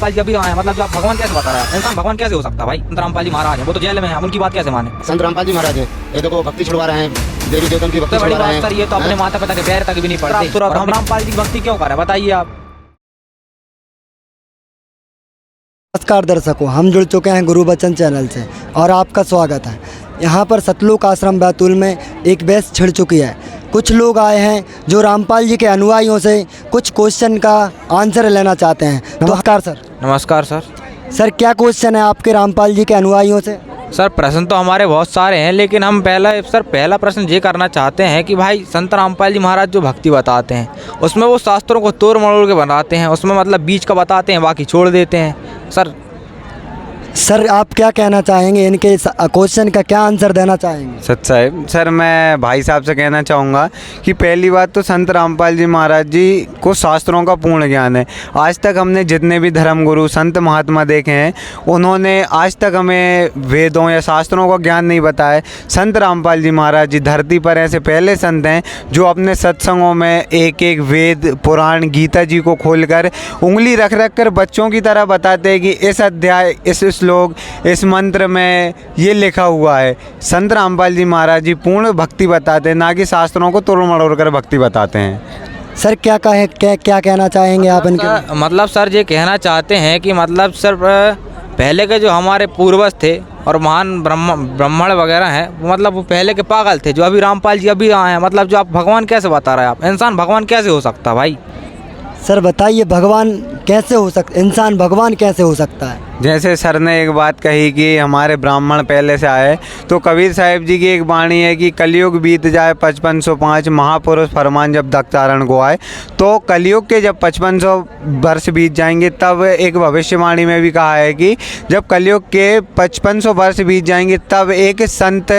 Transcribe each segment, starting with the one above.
रामपाल जी अभी आए, मतलब जो आप भगवान कैसे बता रहे हैं? इंसान भगवान कैसे हो सकता है भाई? संत रामपाल जी महाराज है, वो तो जेल में है, हम उनकी बात कैसे माने? संत रामपाल जी महाराज है, ये देखो भक्ति छुड़वा रहे हैं, देवी देवताओं की भक्ति सबसे बड़ी छुड़वा रहे बात सर हैं। ये तो अपने माता पिता के पैर तक भी नहीं पड़ते, और हम रामपाल जी की भक्ति क्यों करें बताइए आप? नमस्कार दर्शकों, हम जुड़ चुके हैं गुरु बचन चैनल से और आपका स्वागत है। यहाँ पर सतलुक आश्रम बैतूल में एक बहस छिड़ चुकी है। कुछ लोग आए हैं जो रामपाल जी के अनुयायियों से कुछ क्वेश्चन का आंसर लेना चाहते हैं। नमस्कार सर। नमस्कार सर। सर क्या क्वेश्चन है आपके रामपाल जी के अनुयायियों से? सर प्रश्न तो हमारे बहुत सारे हैं, लेकिन हम पहला प्रश्न ये करना चाहते हैं कि भाई संत रामपाल जी महाराज जो भक्ति बताते हैं उसमें वो शास्त्रों को तोड़ मरोड़ के बनाते हैं, उसमें मतलब बीच का बताते हैं बाकी छोड़ देते हैं। सर आप क्या कहना चाहेंगे, इनके क्वेश्चन का क्या आंसर देना चाहेंगे? सच साहब, सर मैं भाई साहब से कहना चाहूँगा कि पहली बात तो संत रामपाल जी महाराज जी को शास्त्रों का पूर्ण ज्ञान है। आज तक हमने जितने भी धर्मगुरु संत महात्मा देखे हैं उन्होंने आज तक हमें वेदों या शास्त्रों का ज्ञान नहीं बताया। संत रामपाल जी महाराज जी धरती पर ऐसे पहले संत हैं जो अपने सत्संगों में एक एक वेद पुराण गीता जी को खोलकर उंगली रख रख कर बच्चों की तरह बताते हैं कि इस अध्याय इस श्लोक इस मंत्र में ये लिखा हुआ है। संत रामपाल जी महाराज जी पूर्ण भक्ति बताते हैं, ना कि शास्त्रों को तोड़ मरोड़ कर भक्ति बताते हैं। सर क्या कहना चाहेंगे आप इनके? मतलब सर ये कहना चाहते हैं कि मतलब सर पहले के जो हमारे पूर्वज थे और महान ब्राह्मण वगैरह हैं वो मतलब वो पहले के पागल थे, जो अभी रामपाल जी अभी आए हैं। मतलब जो आप भगवान कैसे बता रहे हैं? आप इंसान भगवान कैसे हो सकता है भाई? सर बताइए, भगवान कैसे हो सकता, इंसान भगवान कैसे हो सकता है? जैसे सर ने एक बात कही कि हमारे ब्राह्मण पहले से आए, तो कबीर साहिब जी की एक वाणी है कि कलयुग बीत जाए 5505 महापुरुष फरमान जब दक्षारण को आए। तो कलयुग के जब 5500 वर्ष बीत जाएंगे तब एक भविष्यवाणी में भी कहा है कि जब कलयुग के 5500 वर्ष बीत जाएंगे तब एक संत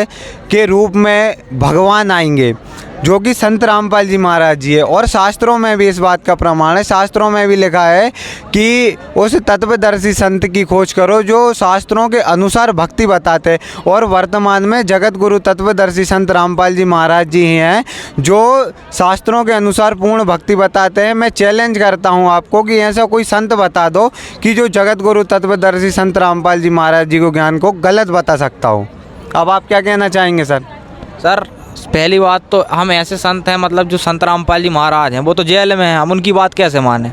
के रूप में भगवान आएंगे जो कि संत रामपाल जी महाराज जी है। और शास्त्रों में भी इस बात का प्रमाण है, शास्त्रों में भी लिखा है कि उस तत्वदर्शी संत की खोज करो जो शास्त्रों के अनुसार भक्ति बताते हैं। और वर्तमान में जगत गुरु तत्वदर्शी संत रामपाल जी महाराज जी ही हैं जो शास्त्रों के अनुसार पूर्ण भक्ति बताते हैं। मैं चैलेंज करता हूं आपको कि ऐसा कोई संत बता दो कि जो जगत गुरु तत्वदर्शी संत रामपाल जी महाराज जी को ज्ञान को गलत बता सकता हो। अब आप क्या कहना चाहेंगे सर? सर पहली बात तो हम ऐसे संत हैं, मतलब जो संत रामपाल जी महाराज हैं वो तो जेल में हैं, हम उनकी बात कैसे माने?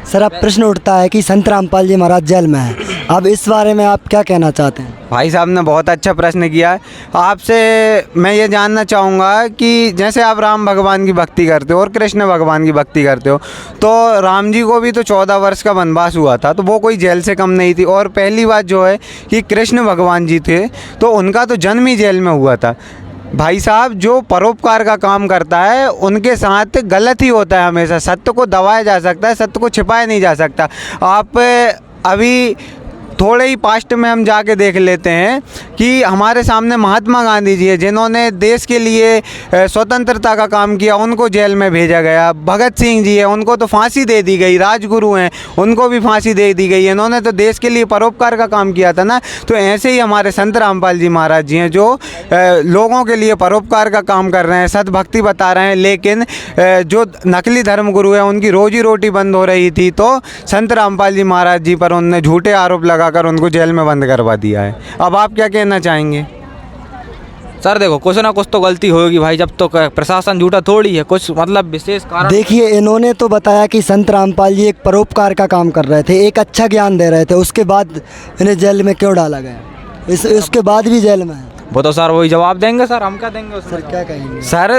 सर अब प्रश्न उठता है कि संत रामपाल जी महाराज जेल में हैं, अब इस बारे में आप क्या कहना चाहते हैं? भाई साहब ने बहुत अच्छा प्रश्न किया है। आपसे मैं ये जानना चाहूँगा कि जैसे आप राम भगवान की भक्ति करते हो और कृष्ण भगवान की भक्ति करते हो, तो राम जी को भी तो 14 वर्ष का वनवास हुआ था, तो वो कोई जेल से कम नहीं थी। और पहली बात जो है कि कृष्ण भगवान जी थे तो उनका तो जन्म ही जेल में हुआ था। भाई साहब जो परोपकार का काम करता है उनके साथ गलत ही होता है हमेशा। सत्य को दबाया जा सकता है, सत्य को छिपाया नहीं जा सकता। आप अभी थोड़े ही पास्ट में हम जाके देख लेते हैं कि हमारे सामने महात्मा गांधी जी है जिन्होंने देश के लिए स्वतंत्रता का काम किया, उनको जेल में भेजा गया। भगत सिंह जी है, उनको तो फांसी दे दी गई। राजगुरु हैं, उनको भी फांसी दे दी गई। इन्होंने तो देश के लिए परोपकार का काम किया था ना। तो ऐसे ही हमारे संत रामपाल जी महाराज जी हैं जो लोगों के लिए परोपकार का काम कर रहे हैं, सद्भक्ति बता रहे हैं। लेकिन जो नकली धर्मगुरु हैं उनकी रोजी रोटी बंद हो रही थी, तो संत रामपाल जी महाराज जी पर उन्होंने झूठे आरोप लगा कर उनको जेल में बंद करवा दिया है। अब आप क्या कहना चाहेंगे? सर देखो कुछ ना कुछ तो गलती होगी भाई, जब तो प्रशासन झूठा थोड़ी है, कुछ मतलब विशेष कारण। देखिए इन्होंने तो बताया कि संत रामपाल जी एक परोपकार का काम कर रहे थे, एक अच्छा ज्ञान दे रहे थे, उसके बाद इन्हें जेल में क्यों डाला गया? इसके बाद भी जेल में है। वो तो सर वही जवाब देंगे सर, हम क्या देंगे उसमें? सर क्या कहेंगे? सर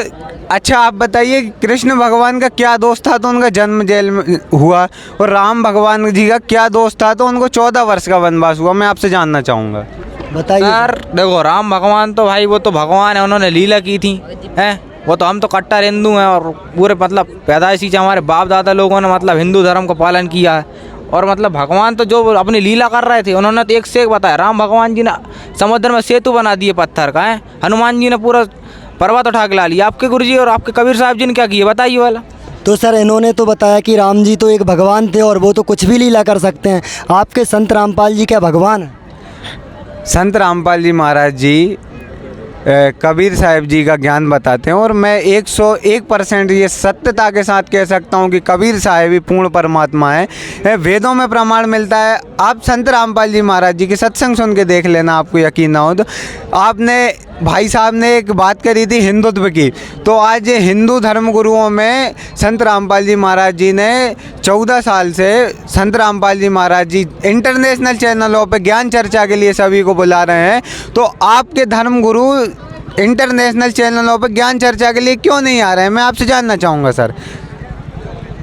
अच्छा आप बताइए, कृष्ण भगवान का क्या दोष था तो उनका जन्म जेल में हुआ, और राम भगवान जी का क्या दोष था तो उनको 14 वर्ष का वनवास हुआ? मैं आपसे जानना चाहूँगा, बताइए। सर देखो राम भगवान तो भाई वो तो भगवान है, उन्होंने लीला की थी हैं। वो तो हम तो कट्टर हिंदू हैं और पूरे मतलब पैदाइशी से हमारे बाप दादा लोगों ने मतलब हिंदू धर्म का पालन किया है। और मतलब भगवान तो जो अपनी लीला कर रहे थे उन्होंने तो एक से एक बताया। राम भगवान जी ने समुद्र में सेतु बना दिए पत्थर का है, हनुमान जी ने पूरा पर्वत उठा के ला लिया। आपके गुरुजी और आपके कबीर साहब जी ने क्या किया बताइए वाला? तो सर इन्होंने तो बताया कि राम जी तो एक भगवान थे और वो तो कुछ भी लीला कर सकते हैं। आपके संत रामपाल जी क्या भगवान है? संत रामपाल जी महाराज जी कबीर साहब जी का ज्ञान बताते हैं। और मैं 101% ये सत्यता के साथ कह सकता हूँ कि कबीर साहब ही पूर्ण परमात्मा है। वेदों में प्रमाण मिलता है। आप संत रामपाल जी महाराज जी के सत्संग सुन के देख लेना, आपको यकीन ना हो तो। आपने भाई साहब ने एक बात करी थी हिंदुत्व की, तो आज हिंदू धर्म गुरुओं में संत रामपाल जी महाराज जी ने 14 साल से संत रामपाल जी महाराज जी इंटरनेशनल चैनलों पे ज्ञान चर्चा के लिए सभी को बुला रहे हैं। तो आपके धर्म गुरु इंटरनेशनल चैनलों पे ज्ञान चर्चा के लिए क्यों नहीं आ रहे हैं, मैं आपसे जानना चाहूँगा सर।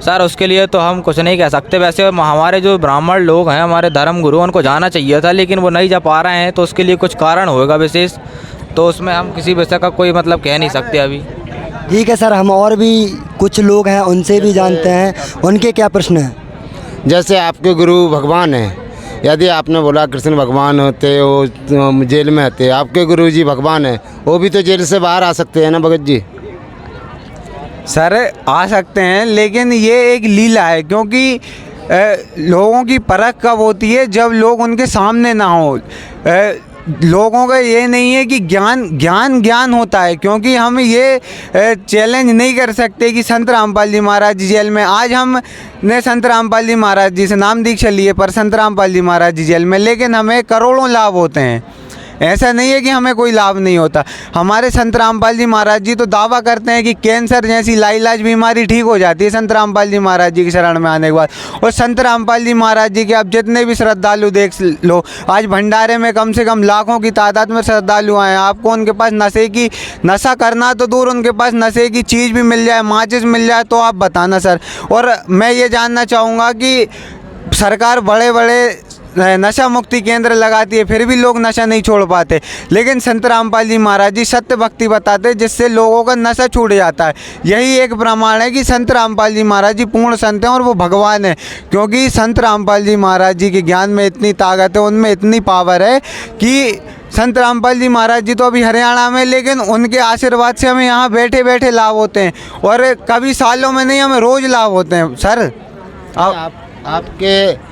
सर उसके लिए तो हम कुछ नहीं कह सकते। वैसे हमारे जो ब्राह्मण लोग हैं, हमारे धर्म गुरु, उनको जाना चाहिए था, लेकिन वो नहीं जा पा रहे हैं, तो उसके लिए कुछ कारण होगा विशेष, तो उसमें हम किसी विषय का कोई मतलब कह नहीं सकते अभी। ठीक है सर, हम और भी कुछ लोग हैं उनसे भी जानते हैं, उनके क्या प्रश्न हैं। जैसे आपके गुरु भगवान हैं, यदि आपने बोला कृष्ण भगवान होते वो तो जेल में होते, आपके गुरु जी भगवान हैं, वो भी तो जेल से बाहर आ सकते हैं ना भगत जी। सर आ सकते हैं, लेकिन ये एक लीला है, क्योंकि लोगों की परख कब होती है, जब लोग उनके सामने ना हो। लोगों का ये नहीं है कि ज्ञान होता है, क्योंकि हम ये चैलेंज नहीं कर सकते कि संत रामपाल जी महाराज जी जेल में। आज हम ने संत रामपाल जी महाराज जी से नाम दीक्षा लिए, पर संत रामपाल जी महाराज जी जेल में, लेकिन हमें करोड़ों लाभ होते हैं। ऐसा नहीं है कि हमें कोई लाभ नहीं होता। हमारे संत रामपाल जी महाराज जी तो दावा करते हैं कि कैंसर जैसी लाइलाज बीमारी ठीक हो जाती है संत रामपाल जी महाराज जी की शरण में आने के बाद। और संत रामपाल जी महाराज जी के आप जितने भी श्रद्धालु देख लो, आज भंडारे में कम से कम लाखों की तादाद में श्रद्धालु आए हैं। आपको उनके पास नशा करना तो दूर, उनके पास नशे की चीज़ भी मिल जाए, माचिस मिल जाए, तो आप बताना सर। और मैं ये जानना चाहूँगा कि सरकार बड़े बड़े नशा मुक्ति केंद्र लगाती है, फिर भी लोग नशा नहीं छोड़ पाते, लेकिन संत रामपाल जी महाराज जी सत्य भक्ति बताते जिससे लोगों का नशा छूट जाता है। यही एक प्रमाण है कि संत रामपाल जी महाराज जी पूर्ण संत हैं और वो भगवान है, क्योंकि संत रामपाल जी महाराज जी के ज्ञान में इतनी ताकत है, उनमें इतनी पावर है कि संत रामपाल जी महाराज जी तो अभी हरियाणा में, लेकिन उनके आशीर्वाद से हमें यहाँ बैठे बैठे लाभ होते हैं, और कभी सालों में नहीं, हमें रोज़ लाभ होते हैं सर। आपके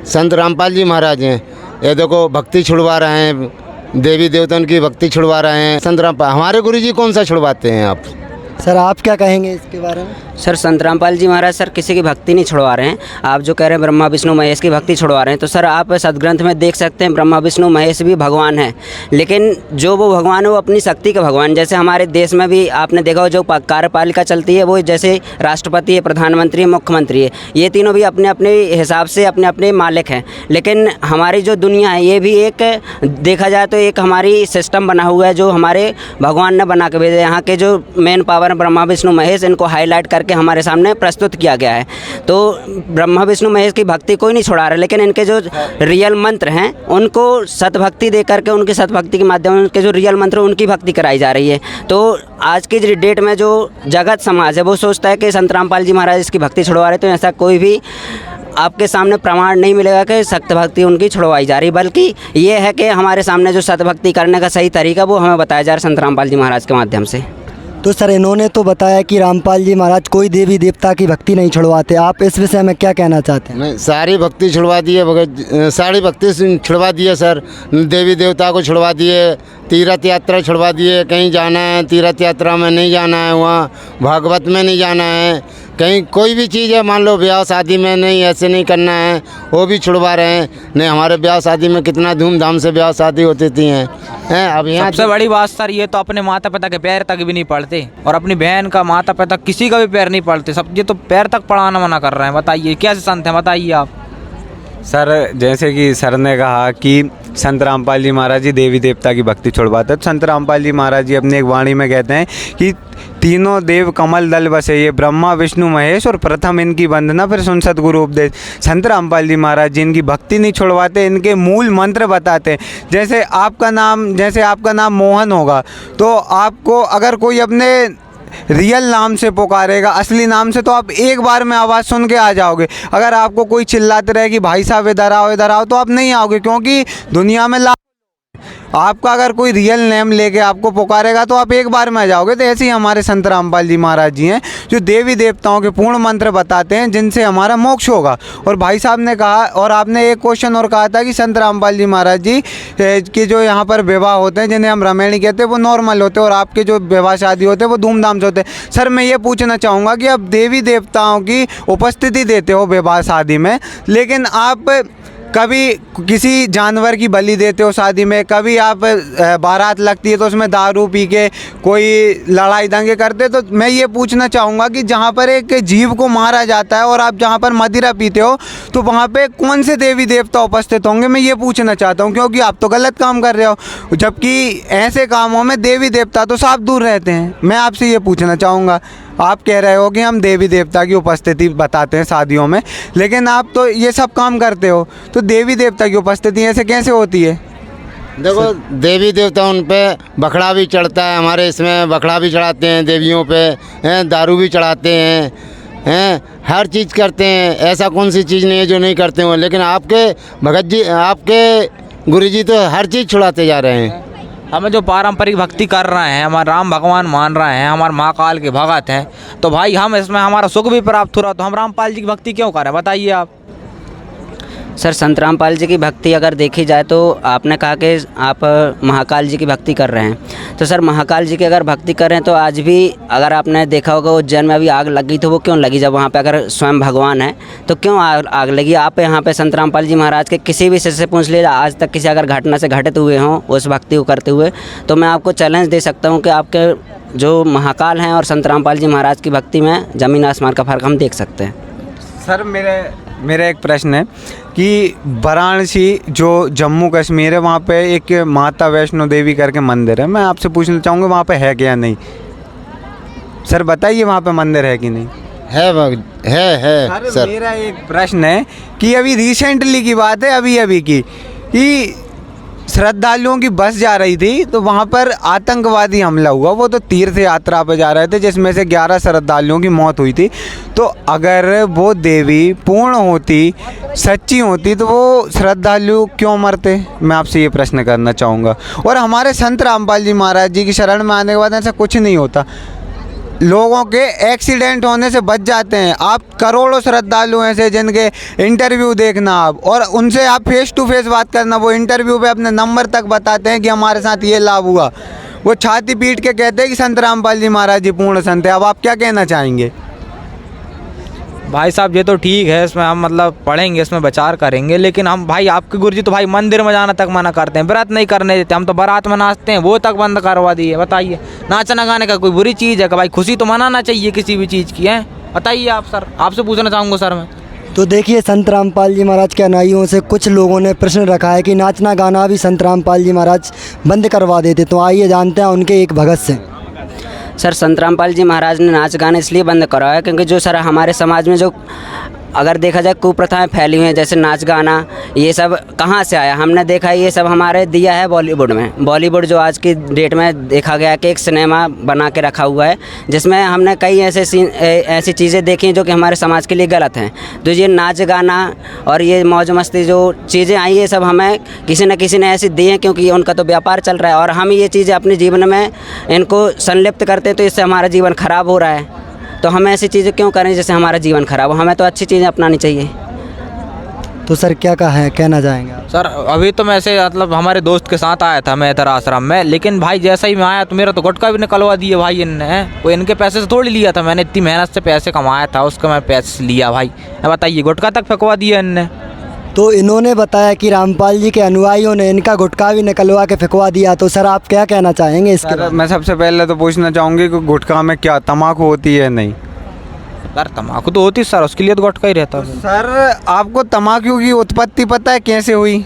संत रामपाल जी महाराज हैं, ये देखो भक्ति छुड़वा रहे हैं, देवी देवताओं की भक्ति छुड़वा रहे हैं संत रामपाल। हमारे गुरु जी कौन सा छुड़वाते हैं आप? सर आप क्या कहेंगे इसके बारे में? सर संत रामपाल जी महाराज सर किसी की भक्ति नहीं छुड़वा रहे हैं। आप जो कह रहे हैं ब्रह्मा विष्णु महेश की भक्ति छुड़वा रहे हैं, तो सर आप सदग्रंथ में देख सकते हैं ब्रह्मा विष्णु महेश भी भगवान है, लेकिन जो वो भगवान है वो अपनी शक्ति का भगवान। जैसे हमारे देश में भी आपने देखा हो जो कार्यपालिका चलती है वो जैसे राष्ट्रपति है, प्रधानमंत्री है, मुख्यमंत्री है, ये तीनों भी अपने अपने हिसाब से अपने अपने मालिक हैं। लेकिन हमारी जो दुनिया है ये भी एक देखा जाए तो एक हमारी सिस्टम बना हुआ है जो हमारे भगवान ने बना के भेजा। यहाँ के जो मेन पावर है ब्रह्मा विष्णु महेश, इनको हाईलाइट करके हमारे सामने प्रस्तुत किया गया है। तो ब्रह्मा विष्णु महेश की भक्ति कोई नहीं छुड़ा रहा, लेकिन इनके जो रियल मंत्र हैं उनको सतभक्ति दे करके, उनकी सतभक्ति के माध्यम से उनके जो रियल मंत्र उनकी भक्ति कराई जा रही है। तो आज की डेट में जो जगत समाज है वो सोचता है कि संत रामपाल जी महाराज इसकी भक्ति छुड़वा रहे, तो ऐसा कोई भी आपके सामने प्रमाण नहीं मिलेगा कि सत्य भक्ति उनकी छुड़वाई जा रही, बल्कि ये है कि हमारे सामने जो सतभक्ति करने का सही तरीका वो हमें बताया जा रहा है संत रामपाल जी महाराज के माध्यम से। तो सर इन्होंने तो बताया कि रामपाल जी महाराज कोई देवी देवता की भक्ति नहीं छुड़वाते, आप इस विषय में क्या कहना चाहते हैं? मैं सारी भक्ति छुड़वा दी है भगत, सारी भक्ति छुड़वा दी है सर। देवी देवता को छुड़वा दिए, तीर्थ यात्रा छुड़वा दिए, कहीं जाना है तीर्थ यात्रा में नहीं जाना है, वहाँ भागवत में नहीं जाना है, कहीं कोई भी चीज़ है मान लो ब्याह शादी में नहीं ऐसे नहीं करना है, वो भी छुड़वा रहे हैं। नहीं हमारे ब्याह शादी में कितना धूमधाम से ब्याह शादी होती थी हैं। अब यहाँ सबसे बड़ी बात सर ये तो अपने माता पिता के पैर तक भी नहीं पड़ते, और अपनी बहन का माता पिता किसी का भी पैर नहीं पड़ते, सब ये तो पैर तक पड़ाना मना कर रहे हैं। बताइए कैसे संत हैं, बताइए आप। सर जैसे कि सर ने कहा कि संत रामपाल जी महाराज जी देवी देवता की भक्ति छुड़वाते हैं, तो संत रामपाल जी महाराज जी अपनी एक वाणी में कहते हैं कि तीनों देव कमल दल बसे, ये ब्रह्मा विष्णु महेश, और प्रथम इनकी वंदना फिर सुन सतगुरु उपदेश। संत रामपाल जी महाराज जी इनकी भक्ति नहीं छुड़वाते, इनके मूल मंत्र बताते हैं। जैसे आपका नाम मोहन होगा, तो आपको अगर कोई अपने रियल नाम से पुकारेगा, असली नाम से, तो आप एक बार में आवाज़ सुन के आ जाओगे। अगर आपको कोई चिल्लाते रहे कि भाई साहब इधर आओ, तो आप नहीं आओगे, क्योंकि दुनिया में आपका अगर कोई रियल नेम लेके आपको पुकारेगा तो आप एक बार में आ जाओगे। तो ऐसे ही हमारे संत रामपाल जी महाराज जी हैं जो देवी देवताओं के पूर्ण मंत्र बताते हैं जिनसे हमारा मोक्ष होगा। और भाई साहब ने कहा, और आपने एक क्वेश्चन और कहा था कि संत रामपाल जी महाराज जी के जो यहाँ पर विवाह होते हैं जिन्हें हम रामायणी कहते हैं वो नॉर्मल होते हैं और आपके जो विवाह शादी होते हैं वो धूमधाम से होते हैं। सर मैं ये पूछना चाहूँगा कि आप देवी देवताओं की उपस्थिति देते हो विवाह शादी में, लेकिन आप कभी किसी जानवर की बलि देते हो शादी में, कभी आप बारात लगती है तो उसमें दारू पी के कोई लड़ाई दंगे करते। तो मैं ये पूछना चाहूँगा कि जहाँ पर एक जीव को मारा जाता है और आप जहाँ पर मदिरा पीते हो तो वहाँ पे कौन से देवी देवता उपस्थित होंगे, मैं ये पूछना चाहता हूँ। क्योंकि आप तो गलत काम कर रहे हो, जबकि ऐसे कामों में देवी देवता तो साफ दूर रहते हैं। मैं आपसे ये पूछना चाहूँगा, आप कह रहे हो कि हम देवी देवता की उपस्थिति बताते हैं शादियों में, लेकिन आप तो ये सब काम करते हो, तो देवी देवता की उपस्थिति ऐसे कैसे होती है? देखो देवी देवता उन पे बखड़ा भी चढ़ता है, हमारे इसमें बखड़ा भी चढ़ाते हैं देवियों पे, हैं दारू भी चढ़ाते हैं हर चीज़ करते हैं। ऐसा कौन सी चीज़ नहीं है जो नहीं करते हो। लेकिन आपके भगत जी, आपके गुरु जी तो हर चीज़ छुड़ाते जा रहे हैं। हमें जो पारंपरिक भक्ति कर रहे हैं, हमारे राम भगवान मान रहे हैं, हमारे महाकाल के भगत हैं, तो भाई हम इसमें हमारा सुख भी प्राप्त हो रहा, तो हम रामपाल जी की भक्ति क्यों करें, बताइए आप। सर संत रामपाल जी की भक्ति अगर देखी जाए तो आपने कहा कि आप महाकाल जी की भक्ति कर रहे हैं, तो सर महाकाल जी की अगर भक्ति कर रहे हैं तो आज भी अगर आपने देखा होगा उज्जैन में अभी आग लगी तो वो क्यों लगी, जब वहाँ पे अगर स्वयं भगवान है तो क्यों आग लगी। आप यहाँ पे संत रामपाल जी महाराज के किसी भी शिष्य से पूछ लीजिए, आज तक किसी अगर घटना से घटित हुए हों उस भक्ति को करते हुए, तो मैं आपको चैलेंज दे सकता हूँ कि आपके जो महाकाल हैं और संत रामपाल जी महाराज की भक्ति में ज़मीन आसमान का फ़र्क हम देख सकते हैं। सर मेरा एक प्रश्न है कि वाराणसी जो जम्मू कश्मीर है वहाँ पे एक माता वैष्णो देवी करके मंदिर है, मैं आपसे पूछना चाहूँगा वहाँ पे है क्या नहीं? सर बताइए वहाँ पे मंदिर है कि नहीं? है सर। मेरा एक प्रश्न है कि अभी रिसेंटली की बात है, अभी की, कि श्रद्धालुओं की बस जा रही थी तो वहाँ पर आतंकवादी हमला हुआ। वो तो तीर्थ यात्रा पर जा रहे थे जिसमें से 11 श्रद्धालुओं की मौत हुई थी। तो अगर वो देवी पूर्ण होती, सच्ची होती, तो वो श्रद्धालु क्यों मरते? मैं आपसे ये प्रश्न करना चाहूँगा। और हमारे संत रामपाल जी महाराज जी की शरण में आने के बाद ऐसा कुछ नहीं होता, लोगों के एक्सीडेंट होने से बच जाते हैं। आप करोड़ों श्रद्धालु ऐसे जिनके इंटरव्यू देखना आप, और उनसे आप फेस टू फेस बात करना, वो इंटरव्यू पे अपने नंबर तक बताते हैं कि हमारे साथ ये लाभ हुआ। वो छाती पीट के कहते हैं कि संत रामपाल जी महाराज जी पूर्ण संत है। अब आप क्या कहना चाहेंगे? भाई साहब ये तो ठीक है, इसमें हम मतलब पढ़ेंगे, इसमें विचार करेंगे, लेकिन हम भाई आपके गुरुजी तो भाई मंदिर में जाना तक मना करते हैं, व्रत नहीं करने देते। हम तो बारात में नाचते हैं, वो तक बंद करवा दिए। बताइए नाचना गाने का कोई बुरी चीज़ है कि भाई? खुशी तो मनाना चाहिए किसी भी चीज़ की, है? बताइए आप सर, आपसे पूछना चाहूँगा सर मैं। तो देखिए संत रामपाल जी महाराज के अनुयायियों से कुछ लोगों ने प्रश्न रखा है कि नाचना गाना भी संत रामपाल जी महाराज बंद करवा देते, तो आइए जानते हैं उनके एक भगत से। सर संत रामपाल जी महाराज ने नाच गाने इसलिए बंद करवाया क्योंकि जो सर हमारे समाज में जो अगर देखा जाए कुप्रथाएं फैली हुई हैं, जैसे नाच गाना, ये सब कहाँ से आया? हमने देखा ये सब हमारे दिया है बॉलीवुड में। बॉलीवुड जो आज की डेट में देखा गया कि एक सिनेमा बना के रखा हुआ है जिसमें हमने कई ऐसी चीज़ें देखी जो कि हमारे समाज के लिए गलत हैं। तो ये नाच गाना और ये मौज मस्ती जो चीज़ें आई, ये सब हमें किसी न किसी ने ऐसी दी हैं क्योंकि उनका तो व्यापार चल रहा है, और हम ये चीज़ें अपने जीवन में इनको संलिप्त करते हैं, तो इससे हमारा जीवन ख़राब हो रहा है। तो हमें ऐसी चीज़ें क्यों करें जिससे हमारा जीवन खराब हो? हमें तो अच्छी चीज़ें अपनानी चाहिए। तो सर क्या कहना चाहेंगे आप? सर अभी तो मैं ऐसे मतलब हमारे दोस्त के साथ आया था मैं इधर आश्रम में, लेकिन भाई जैसा ही मैं आया तो मेरा तो गुटखा भी निकलवा दिए भाई इनने। वो इनके पैसे से थोड़ी लिया था, मैंने इतनी मेहनत से पैसे कमाया था, उसका मैं पैसे लिया भाई। बताइए गुटखा तक फेंकवा दिया इनने। तो इन्होंने बताया कि रामपाल जी के अनुयायियों ने इनका गुटखा भी निकलवा के फेंकवा दिया, तो सर आप क्या कहना चाहेंगे इसके सर बारे में? मैं सबसे पहले तो पूछना चाहूँगी कि गुटखा में क्या तम्बाकू होती है? नहीं सर तम्बाकू तो होती सर, उसके लिए तो गुटखा ही रहता है। सर आपको तम्बाकू की उत्पत्ति पता है कैसे हुई?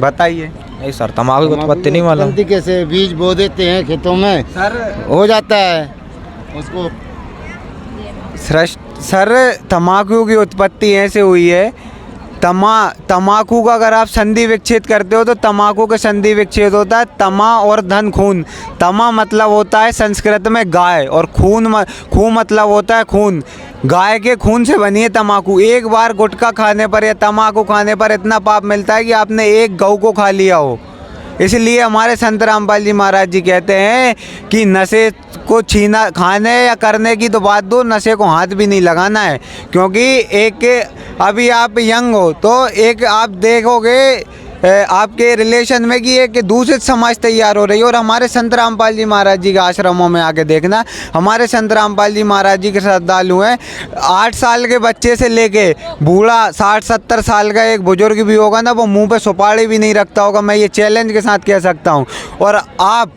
बताइए। नहीं सर तम्बाकू की उत्पत्ति नहीं मालूम। गलती कैसे बीज बो देते हैं खेतों में, सर हो जाता है उसको। सर तम्बाकू की उत्पत्ति ऐसे हुई है, तम्बाकू का अगर आप संधि विच्छेद करते हो तो तम्बाकू का संधि विच्छेद होता है तमा और धन खून। तमा मतलब होता है संस्कृत में गाय, और खून मतलब होता है खून। गाय के खून से बनी है तम्बाकू। एक बार गुटखा खाने पर या तम्बाकू खाने पर इतना पाप मिलता है कि आपने एक गऊ को खा लिया हो। इसलिए हमारे संत रामपाल जी महाराज जी कहते हैं कि नशे को छीना खाने या करने की तो बात दो, नशे को हाथ भी नहीं लगाना है। क्योंकि एक अभी आप यंग हो तो एक आप देखोगे आपके रिलेशन में कि एक दूसरे समाज तैयार हो रही है। और हमारे संत रामपाल जी महाराज जी के आश्रमों में आके देखना, हमारे संत रामपाल जी महाराज जी के श्रद्धालु हैं। 8 साल के बच्चे से लेके बूढ़ा 60-70 साल का एक बुजुर्ग भी होगा ना, वो मुंह पे सुपारी भी नहीं रखता होगा, मैं ये चैलेंज के साथ कह सकता हूँ। और आप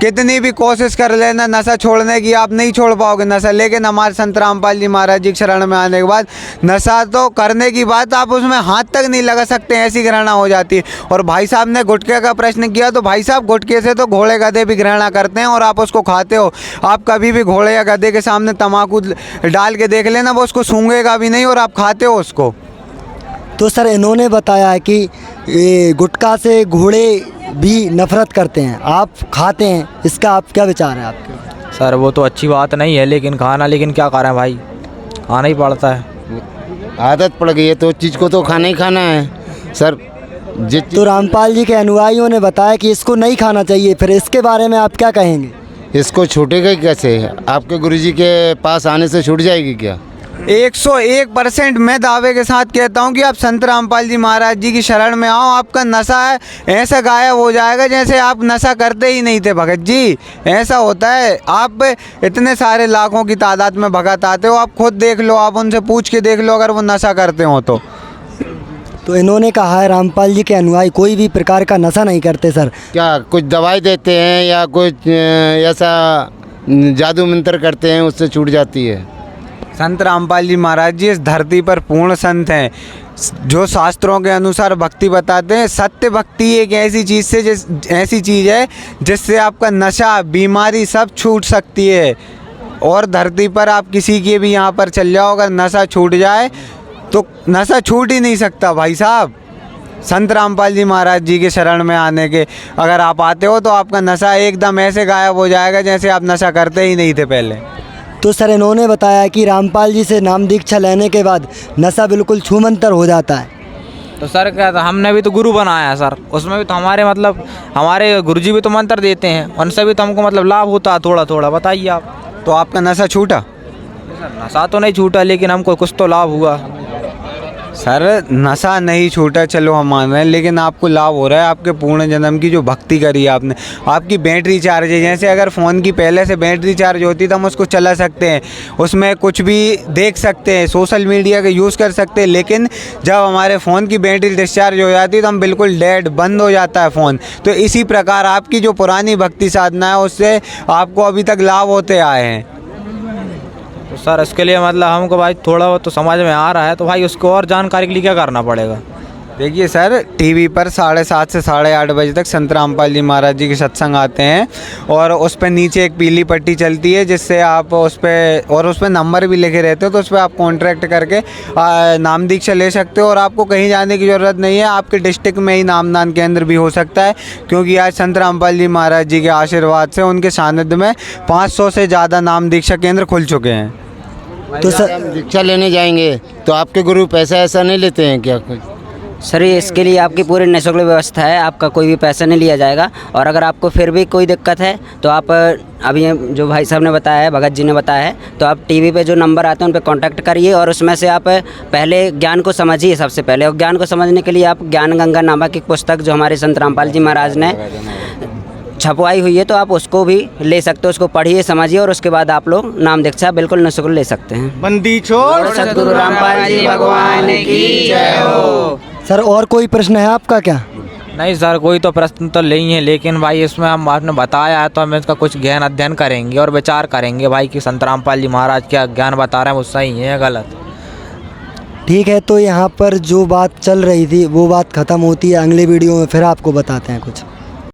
कितनी भी कोशिश कर लेना नशा छोड़ने की, आप नहीं छोड़ पाओगे नशा। लेकिन हमारे संत रामपाल जी महाराज जी के शरण में आने के बाद नशा तो करने की बात, आप उसमें हाथ तक नहीं लगा सकते, ऐसी घृणा हो जाती है। और भाई साहब ने गुटखे का प्रश्न किया, तो भाई साहब गुटखे से तो घोड़े गधे भी घृणा करते हैं और आप उसको खाते हो। आप कभी भी घोड़े या गधे के सामने तम्बाकू डाल के देख लेना, वो उसको सूंघेगा भी नहीं और आप खाते हो उसको। तो सर इन्होंने बताया है कि ये गुटखा से घोड़े भी नफरत करते हैं, आप खाते हैं, इसका आप क्या विचार है आपके? सर वो तो अच्छी बात नहीं है, लेकिन खाना, लेकिन क्या करें भाई, खाना ही पड़ता है। आदत पड़ गई है तो चीज़ को तो खाना ही खाना है सर। तो रामपाल जी के अनुयायियों ने बताया कि इसको नहीं खाना चाहिए, फिर इसके बारे में आप क्या कहेंगे? इसको छूटेगा ही कैसे? आपके गुरुजी के पास आने से छूट जाएगी क्या? 101% मैं दावे के साथ कहता हूं कि आप संत रामपाल जी महाराज जी की शरण में आओ, आपका नशा है ऐसा गायब हो जाएगा जैसे आप नशा करते ही नहीं थे भगत जी। ऐसा होता है, आप इतने सारे लाखों की तादाद में भगत आते हो, आप खुद देख लो, आप उनसे पूछ के देख लो अगर वो नशा करते हो तो। तो इन्होंने कहा है रामपाल जी के अनुयायी कोई भी प्रकार का नशा नहीं करते सर। क्या कुछ दवाई देते हैं या कुछ ऐसा जादू मंत्र करते हैं उससे छूट जाती है? संत रामपाल जी महाराज जी इस धरती पर पूर्ण संत हैं, जो शास्त्रों के अनुसार भक्ति बताते हैं। सत्य भक्ति एक ऐसी चीज़ से ऐसी चीज़ है जिससे आपका नशा बीमारी सब छूट सकती है। और धरती पर आप किसी के भी यहाँ पर चल जाओ, अगर नशा छूट जाए तो नशा छूट ही नहीं सकता भाई साहब। संत रामपाल जी महाराज जी के शरण में आने के अगर आप आते हो तो आपका नशा एकदम ऐसे गायब हो जाएगा जैसे आप नशा करते ही नहीं थे पहले। तो सर इन्होंने बताया कि रामपाल जी से नाम दीक्षा लेने के बाद नशा बिल्कुल छूमंतर हो जाता है। तो सर क्या था, हमने भी तो गुरु बनाया है सर, उसमें भी तो हमारे मतलब हमारे गुरुजी भी तो मंत्र देते हैं, उनसे भी तो हमको मतलब लाभ होता है थोड़ा थोड़ा। बताइए आप। तो आपका नशा छूटा? नशा तो नहीं छूटा, लेकिन हमको कुछ तो लाभ हुआ। सर नशा नहीं छूटा चलो हम मान रहे हैं, लेकिन आपको लाभ हो रहा है। आपके पूर्ण जन्म की जो भक्ति करी है आपने, आपकी बैटरी चार्ज है। जैसे अगर फ़ोन की पहले से बैटरी चार्ज होती तो हम उसको चला सकते हैं, उसमें कुछ भी देख सकते हैं, सोशल मीडिया का यूज़ कर सकते हैं। लेकिन जब हमारे फ़ोन की बैटरी डिस्चार्ज हो जाती है तो हम बिल्कुल डेड, बंद हो जाता है फ़ोन। तो इसी प्रकार आपकी जो पुरानी भक्ति साधना है उससे आपको अभी तक लाभ होते आए हैं। तो सर इसके लिए मतलब हमको भाई थोड़ा बहुत तो समझ में आ रहा है, तो भाई उसको और जानकारी के लिए क्या करना पड़ेगा? देखिए सर, टीवी पर 7:30 से 8:30 बजे तक संत रामपाल जी महाराज जी के सत्संग आते हैं और उस पर नीचे एक पीली पट्टी चलती है जिससे आप उस पर नंबर भी लिखे रहते हो, तो उस पर आप कॉन्ट्रैक्ट करके नाम दीक्षा ले सकते हो। और आपको कहीं जाने की ज़रूरत नहीं है, आपके डिस्ट्रिक्ट में ही नामदान केंद्र भी हो सकता है, क्योंकि आज संत रामपाल जी महाराज जी के आशीर्वाद से उनके सानिध्य में 500 से ज़्यादा नाम दीक्षा केंद्र खुल चुके हैं। तो सर हम दीक्षा लेने जाएंगे तो आपके गुरु पैसा ऐसा नहीं लेते हैं क्या कुछ? सर ये इसके लिए आपकी पूरी निःशुल्क व्यवस्था है, आपका कोई भी पैसा नहीं लिया जाएगा। और अगर आपको फिर भी कोई दिक्कत है तो आप अभी जो भाई साहब ने बताया है, भगत जी ने बताया है, तो आप टीवी पे जो नंबर आते हैं उन पर कॉन्टैक्ट करिए और उसमें से आप पहले ज्ञान को समझिए सबसे पहले। और ज्ञान को समझने के लिए आप ज्ञान गंगा नामक एक पुस्तक जो हमारे संत रामपाल जी महाराज ने छपवाई हुई है, तो आप उसको भी ले सकते हो, उसको पढ़िए समझिए और उसके बाद आप लोग नाम दीक्षा बिल्कुल निःशुल्क ले सकते हैं। बंदी छोड़ सद्गुरु रामपाल जी भगवान की जय हो। सर और कोई प्रश्न है आपका क्या? नहीं सर, कोई तो प्रश्न तो नहीं है, लेकिन भाई इसमें हम आपने बताया है तो हम इसका कुछ ज्ञान अध्ययन करेंगे और विचार करेंगे भाई कि संत रामपाल जी महाराज क्या ज्ञान बता रहे हैं वो सही है या गलत। ठीक है, तो यहाँ पर जो बात चल रही थी वो बात ख़त्म होती है, अगले वीडियो में फिर आपको बताते हैं कुछ।